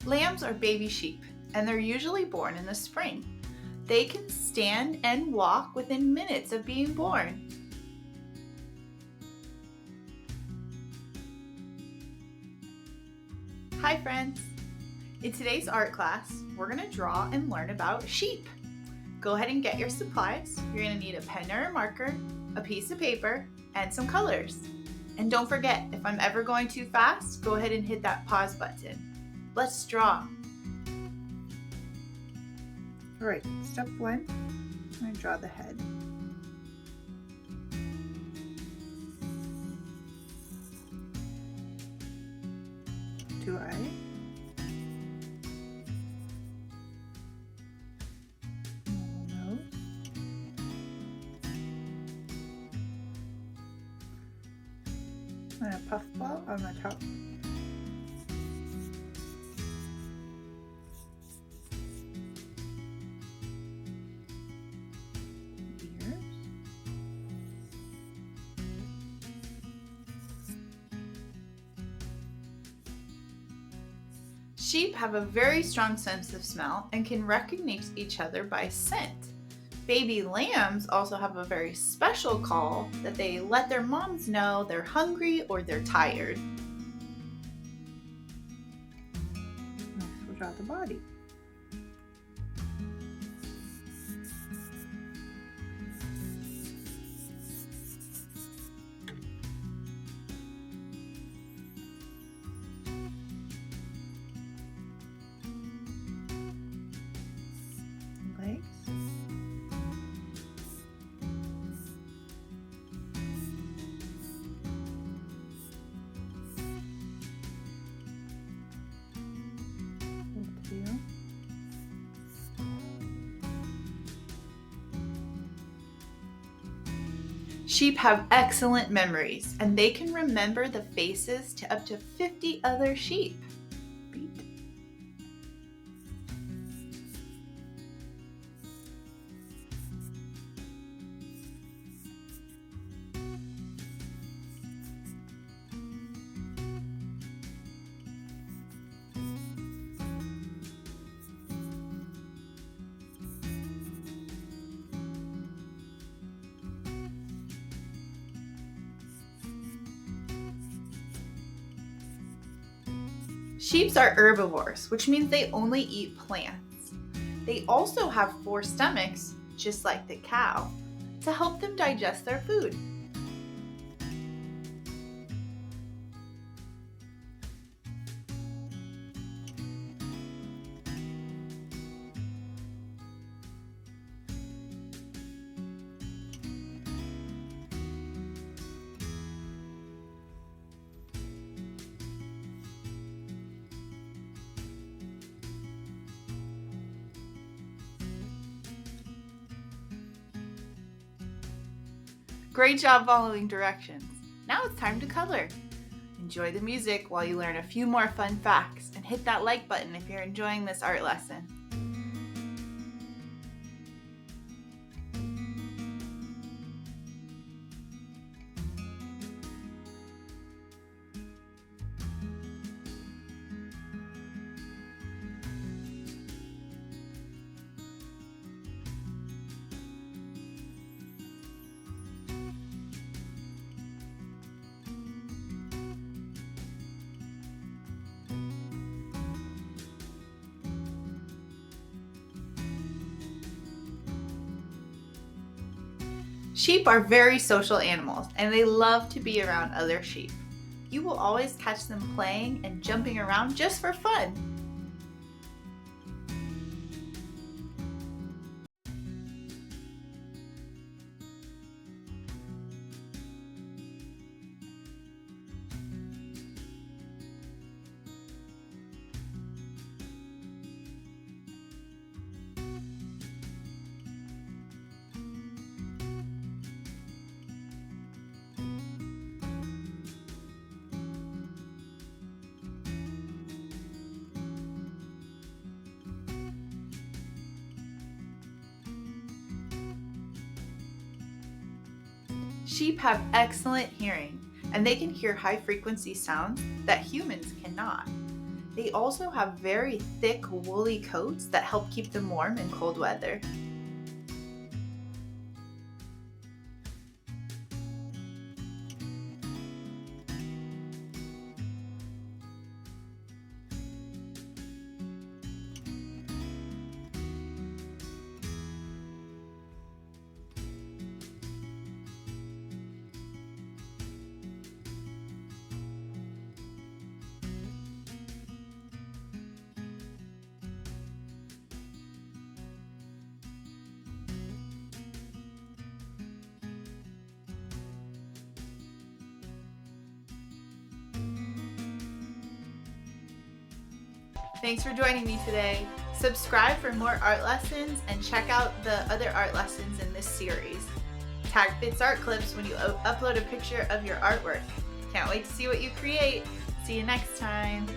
Lambs are baby sheep, and they're usually born in the spring. They can stand and walk within minutes of being born. Hi friends! In today's art class, we're going to draw and learn about sheep. Go ahead and get your supplies. You're going to need a pen or a marker, a piece of paper, and some colors. And don't forget, if I'm ever going too fast, go ahead and hit that pause button. Let's draw. All right, step one, I'm going to draw the head. Two eyes. Nose. And a puffball on the top. Sheep have a very strong sense of smell and can recognize each other by scent. Baby lambs also have a very special call that they let their moms know they're hungry or they're tired. Next, we'll draw the body. Legs. Tail. Sheep have excellent memories, and they can remember the faces to up to 50 other sheep. Sheep are herbivores, which means they only eat plants. They also have 4 stomachs, just like the cow, to help them digest their food. Great job following directions. Now it's time to color. Enjoy the music while you learn a few more fun facts, and hit that like button if you're enjoying this art lesson. Sheep are very social animals, and they love to be around other sheep. You will always catch them playing and jumping around just for fun. Sheep have excellent hearing, and they can hear high-frequency sounds that humans cannot. They also have very thick woolly coats that help keep them warm in cold weather. Thanks for joining me today. Subscribe for more art lessons and check out the other art lessons in this series. Tag FitzArtClipz when you upload a picture of your artwork. Can't wait to see what you create. See you next time.